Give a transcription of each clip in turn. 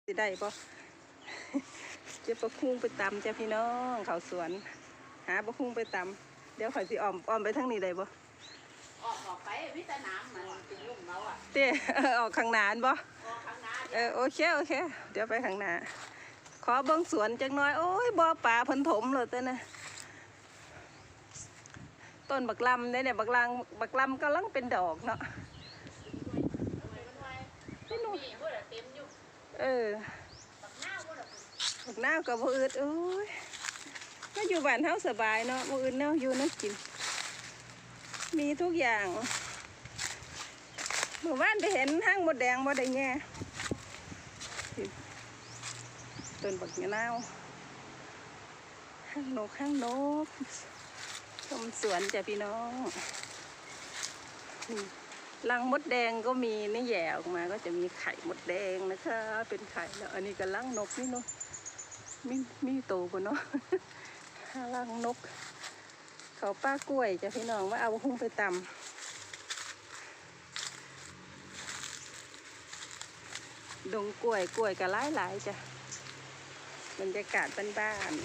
สิได้ปะเจ็บปะคุ้งไปตำจ้ะพี่น้องเขาสวนหาปะคุ้งไปตำเดี๋ยวข่อยสิอ้อมไปทางนี้ได้ปะออกไปวิตาน้ำมันเป็นลุ่มแล้วอ่ะเต้ออกข้างหน้าปะข้างหน้าโอเคเดี๋ยวไปข้างหน้าขอเบิ่งสวนจังน้อยโอ้ยบ่อป่าเพิ่นถมเลยเต้นะต้นบักลำเนี่ยบักลำกำลังเป็นดอกเนาะที่นู่นเต็มอยู่บักน้าวกับบ่อืดโอ้ยก็อยู่บ้านเฮาสบายเนาะบ่อืดเนาะอยู่นั่งกินมีทุกอย่างเมื่อวานไปเห็นห้างมดแดงบ่ได้แง่ต้นบักนาวห้างนกชมสวนจ้ะพี่น้องรังมดแดงก็มีนี่แย่ออกมาก็จะมีไข่มดแดงนะคะเป็นไข่แล้วอันนี้ก็รังนกนี่เนาะมีโตปะเนาะรังนกเขาป้ากล้วยจ้ะพี่น้องว่าเอาหุ้งไปตำดงกล้วยก็หลายจ้ะบรรยากาศบ้านๆ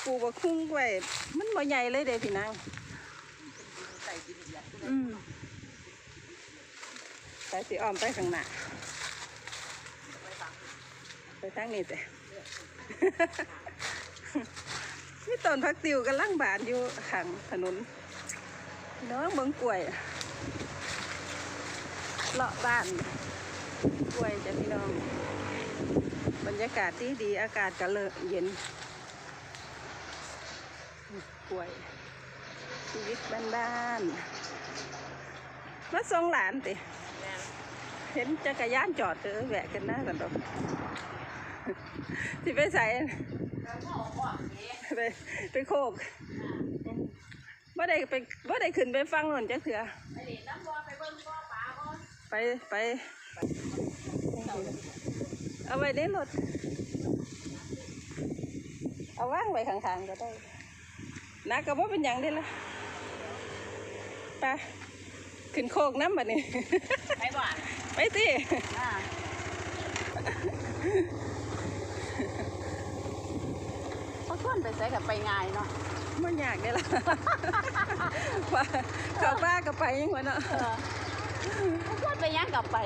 ปูบะคุ้งไว้มันบ่ใหญ่เลยเด้พี่นางไปสิอ้อมไปข้างหน้าไปทางนี้แต่นี่ต้นผักติ๋วกำลังบานอยู่ข้างถนนน้องเบิ่งกล้วยเลาะบ้านกล้วยจ้ะพี่น้องบรรยากาศดีอากาศก็เย็นกล้วยชีวิตบ้านๆมาส่งหลานติเห็นจักรยานจอดแวะกันหน้ากันดอกที่ไปใส่ไปโคกว่าได้ขึ้นไปฟังหล่นจักเถื่อไปเอาไว้ในรถเอาว่างไว้ข้างๆก็ได้นักก็บ่เป็นอย่างได้ละไปขึ้นโคกน้ำบัดนี้ไปบ่อนไปสิเขาชวนไปใส่กับไปง่ายเนาะมันยากได้ละเขาป้าก็ไปยังวะเนาะเขาชวนไปย่างกับไป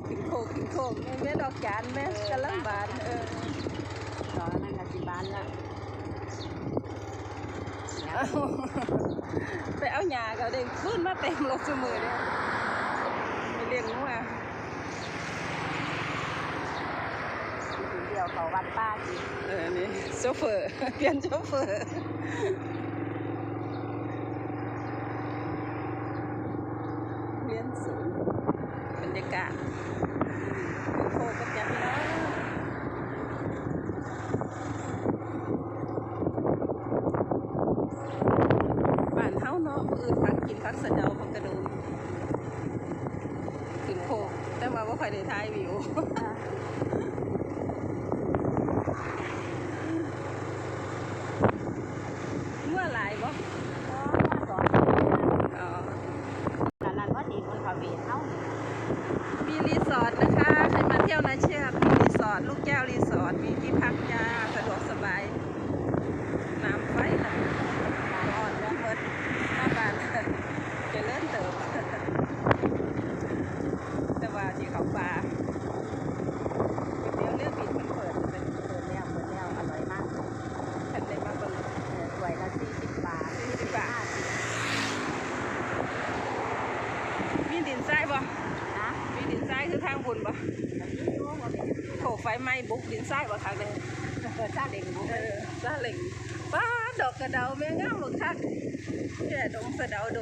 ขึ้นโคกแม่ดอกจานแม่กำลังบานดอกนั่นกับที่บ้านละไปเอาหญ้าก็ได้ขึ้นมาเต็มรถสมือเลยไปเลี้ยงงัวเดียวเขาวัดป้าจีนี่โชเฟอร์เปลี่ยนโชเฟอร์เลี้ยงสูงบรรยากาศโคกับจับพี่น้องบ้านเฮาเนาะอื่นผักกินผักสะเดาผักกระดูกขึ้นโคกแต่ว่าบ่ค่อยได้ถ่ายวิวเมื่อหลายบ่นั่นว่าดีคนเขาเบียดเขามีรีสอร์ทนะคะใครมาเที่ยวนะเชือกมีรีสอร์ทลูกแก้วรีสอร์ทมีที่พักยาสะดวกสบายน้ำไฟนะอ่อนแล้วเปิดหน้าบ้านจะเลื่อนเติบแต่ว่าที่เขาป่าเดี๋ยวเรื่องปิดมันเปิดแล้วอร่อยมากฉันได้มาเปิดสวยละ40 บาทมีดินทรายบ่มีดินทรายคือทางบุญบ่โขกไฟไหม้บุกดินทรายบ่ทางเลยซาเล้งซาเล้งป้าดอกกระเดาแม่งามหมดคักแค่ดงสะเดาสะเ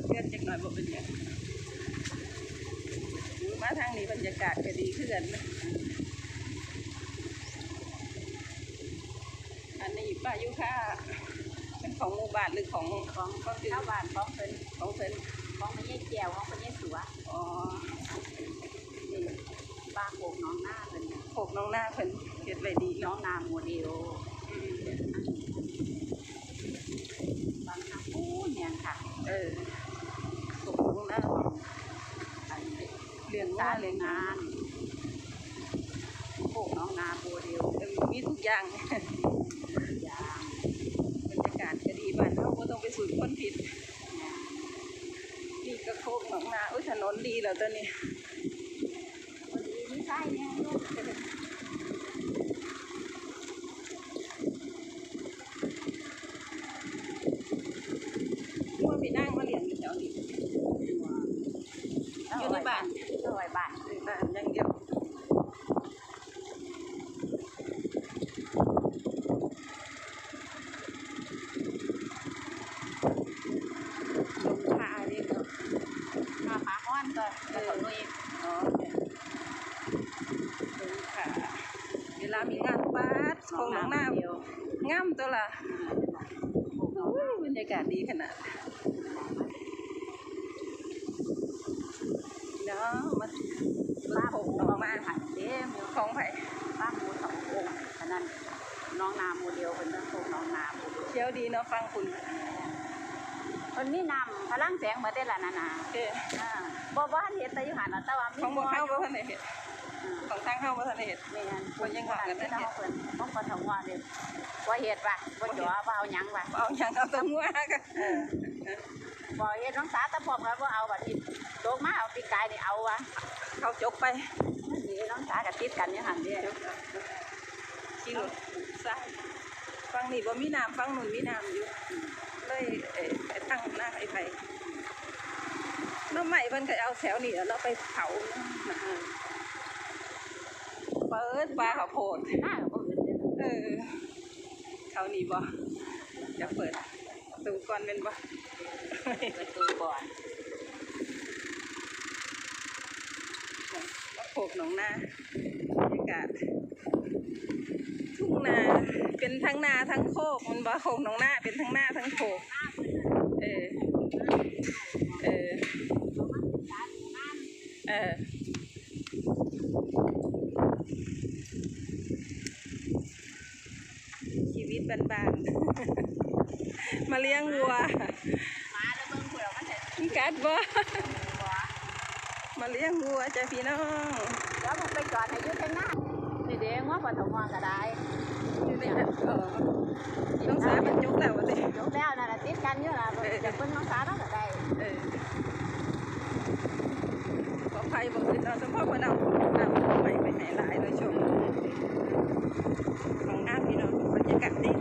ทือนจักหน่อยบ่เป็นหยังมาทางนี้บรรยากาศก็ดีขึ้นกันนะอันนี้ป้ายุค่าเป็นของหมู่บ้านหรือของชาวบ้านของเพิ่นของไม่ใช่แก้วของไม่ใช่สัวนี่บ้านโขกน้องหน้าเพิ่นโขกน้องหน้าเพิ่นเฮ็ดไว้ดีน้องนาโมเดล ตกลงหน้าเลี้ยง สา ว่า เลี้ เลี้ ย ย ง ง งานโคกน้องนาโบเดียว มีทุกอย่าง อย่าง บรรยากาศก็ดีบ้านเราก็ต้องไปสูดคนผิดนี่ก็โคกหนองนาถนนดีแล้วตอนนี้ วันนี้ไม่ใช่เนี่ยลูก ว่าไปนั่งมาเลี้ยงอยู่แถวนี้อยู่ในบ้าน ซอยบ้าน ในบ้านอย่างเดียวลงพาดิเนาะ มาหาอ้อนก็แล้วก็ลุย อ๋อลงขาเวลามีงานบ้านโคงหนองนา เดียว งามตัวละอุ้ยบรรยากาศดีขนาดเนาะมา บ้า โค หมู งหนอง มา นา หันเด้มอยู่ ของไผ่ บ้านหมูสององค์ฉะนั้นน้องนาโมเดลเป็นเรื่องโคกน้องนาโมเดล เที่ยวดีเนาะฟังคุณ คนนี้นำพลังแสงมาได้ละนานา เอ๊ะ บ่บ้านเห็นแต่อยู่หันแต่ว่ามี ของบ่เข้าบ่ทันได้เฮ็ดของทางเข้าบ่ทันได้เฮ็ด แม่น คนยังหวังกันได้ เฮ็ดเพิ่นต้องกทว่าเด้บ่เฮ็ดว่ะบ่จ่อบ่เอาหยังว่ะ เอาหยังเอาแตัวงัวก็ บ่เฮ็ดน้องสาตะพร้อมกันบ่เอาบัดนี้โตกมาเอาปีกายนี่เอาว่ะ เขาจกไป นี่น้องสาก็ติดกันอยู่หั่นเด้ ขี่รถซ้ายฟังนี่บ่มีน้ำฟังนู่นมีน้ำอยู่เลยไปตั้งหน้าไอ้ไผน้ำใหม่เพิ่นก็เอาแถวนี้แล้วเราไปเผาเปิดปลาข้าวโพด หน้าก็บ่อื่นเด้ เขานี่บ่จะเปิดประตูก่อนเป็นบ่ ประตูก่อน มาโขกหนองนาบรรยากาศทุ่งนาเป็นทั้งนาทั้งโคกมันบ่โขกหนองนาเป็นทั้งนาทั้งโคกเออเออเออชีวิตบ้านๆ มาเลี้ยงวัว มาแล้วเบิ่งเผื่อมันเห็น มีกัดบ่ บ่ มาเลี้ยงวัวจ้ะพี่น้อง แล้วมันไปจอดให้อยู่ข้างหน้านี่เด้งว่าปฐมก็ได้ อยู่ในนั้นน้องสามันจุกแล้วว่าสิ ยกแล้วนั่นน่ะติดกันอยู่ล่ะจะเพิ่นน้องสาเนาะก็ได้ เออขออภัยบอกเลยเราสมพ่อเพิ่นเอาของใหม่ไปให้หลายเลยช่วงของน้ำพี่น้องบรรยากาศดี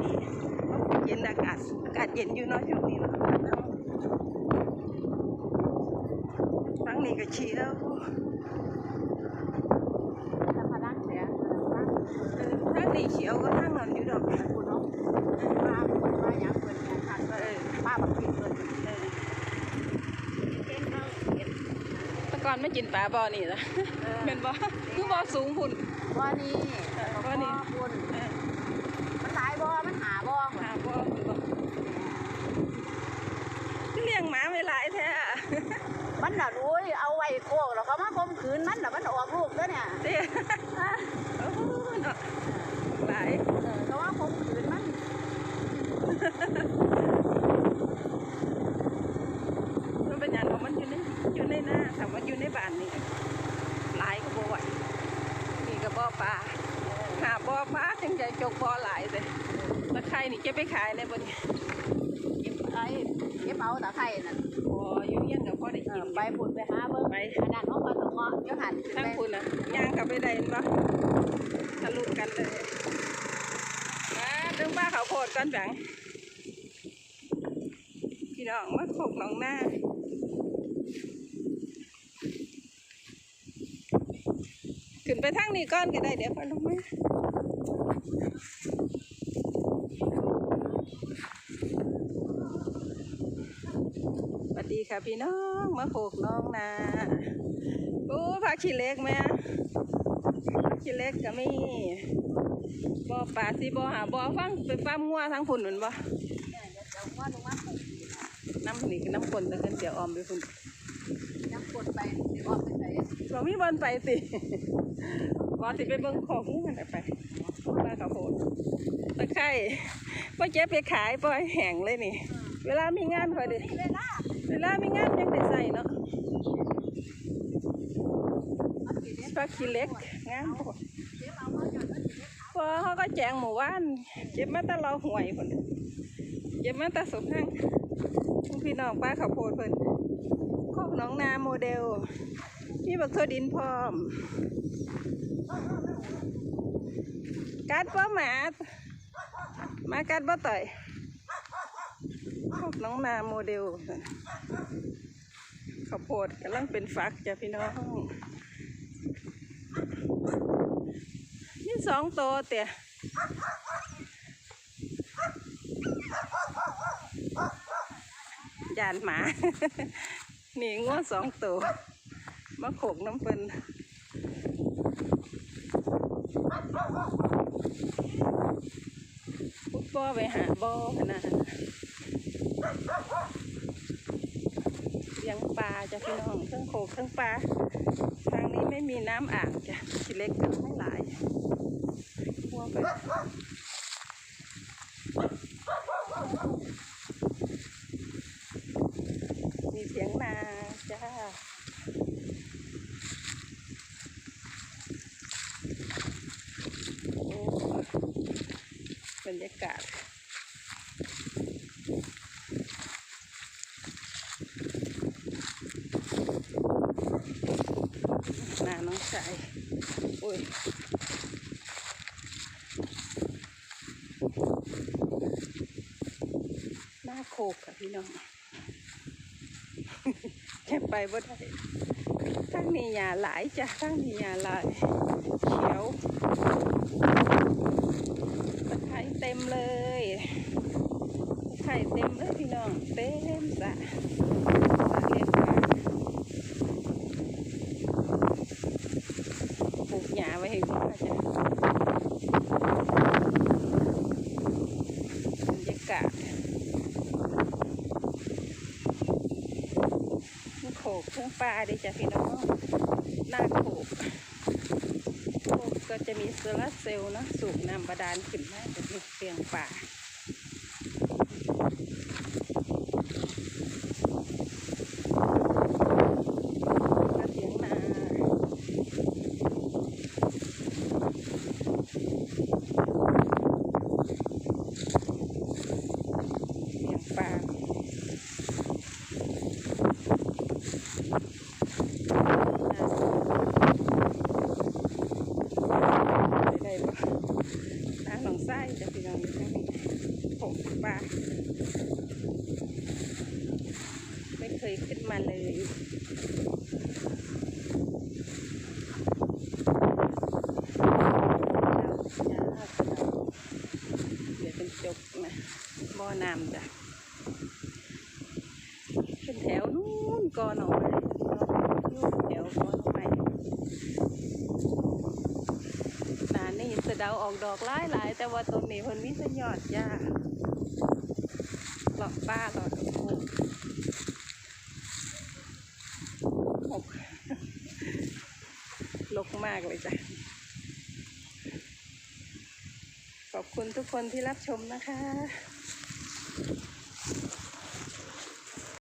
เย็นอากาศเย็นอยู่เนาะช่วงนี้เนาะฟังนี่ก็เชียว ถ้าพลังเสีย ทางนี้เขียวก็ทางนั้นอยู่ดอก คุณเนาะป้าคนว่าหยังเพิ่นงานคันป้าบักผิดเพิ่นเก่งเราเห็น แต่ก่อนไม่กินปลาบ่อนี่ล่ะเป็นบ่คือบ่อสูงพุ่น ว่านี่ว่านี่คุณมันหลายบ่มันหาบ่ หาบ่อพุ่นบ่เลี้ยงหมาไม่หลายแท้ มันน่ะรู้เอาไว้โคกแล้วก็มาข่มขืนมันน่ะมันออกลูกเด้อเนี่ย เตี้ยโอ้เนาะหลาย ก็ว่าข่มขืนมัน มันเป็นอย่างของมันอยู่ในหน้าถามว่าอยู่ในบ้านนี่หลายก็บ่ไหวนี่ก็บ่อปลาหาบ่อปลาจังใจจกบ่อหลายเลยตะไคร่นี่จะไปขายในบน เก็บไอ้เก็บเอาตะไคร้นั่น บ่อยู่เฮียนกับบ่ได้กิน ไปพุ่นไปหาเบิ่งไปอันนั้นเฮาก็ต้องเงาะอยู่หั่น ทั้งคุณน่ะย่างกลับไปได้บ่ทะลุกันเลยมาดึงป้าเขาวโพดก่อนแบงพี่น้องมาโขกหนองหน้าขึ้นไปทางนี้ก่อนก็ได้เดี๋ยวค่อยลงมาสวัสดีค่ะพี่น้องมาโขกน้องนาโอ้ผักขี้เล็กไหมขี้เล็กก็มีบ่อปลาสิบ่อหาบ่อฟังไปฟาร์มงัวทางพุ่นเหมือนบ่ จะว่าลงมา น้ำนี่คือน้ำคนแต่กันเดี๋ยวออมไปพุ่น น้ำกดไปเดี๋ยวออกไปใส่ เรามีบอลไปสิบอลสิไปเบิ่งของกันไปปลาข้าวโพดตะไคร้พ่อเจ๊ไปขายปล่อยแห้งเลยนี่ เวลามีงานคอยดิ นี่เวลา เวลามีงานยังได้ใส่เนาะฟักขี้เล็กงามพอพอเขาก็แจงหมู่บ้านเก็บมาแตลอห่วยคนเก็บมาแตสมห้างพี่น้องป้าข้าวโพดเพิ่นคอกน้องนาโมเดลมีบักทั่วดินพร้อมกัดป้าหมากัดป้าต่อยคอกน้องนาโมเดลข้าวโพดกำลังเป็นฟักจ้ะพี่น้องนี่2 ตัวเตี่ยยานหมา นี่งัว2 ตัวมาโขกน้ำเปิ้นปุ๊บบ่อไปหาบ่อขนาดเลี้ยงปลาจ้ะพี่น้องทั้งโขกทั้งปลาทางนี้ไม่มีน้ำอ่างจ้ะขี้เล็กกันไม่หลายวัวไปมีเสียงนาจ้าโอ้บรรยากาศนาน้องชายโอ้ยหน้าโคกค่ะพี่น้อง แค่ไปบ่ได้ทั้งนี้หญ้าหลายจ้ะทั้งนี้หญ้าหลายเขียวตะไคร้เต็มเลยตะไคร้เต็มเลยพี่น้องเต็มสระเลี้ยงปลาปลูกหญ้าไว้ให้วัวจ้ะบรรยากาศโขกเครื่องปลาดิจ้ะพี่น้องหน้าโขกก็จะมีโซลาร์เซลล์เนาะสูบน้ำบาดาลขึ้นมาจะมีเตียงป่าเตียงนาเตียงป่าน้าหนองไส้จะพี่น้องอยู่ทางนี้โขกปลาไม่เคยขึ้นมาเลยเดี๋ยวเป็นจกนะบ่อน้ำจ้ะเป็นแถวนู้นกอหน่อไม้อยู่แถวกอหน่อไม้นานี่สะเดาออกดอกหลายแต่ว่าต้นนี้คนมีสัญญอดจ้าหลอกป้าหลอกโอ้ลกมากเลยจ้ะขอบคุณทุกคนที่รับชมนะคะ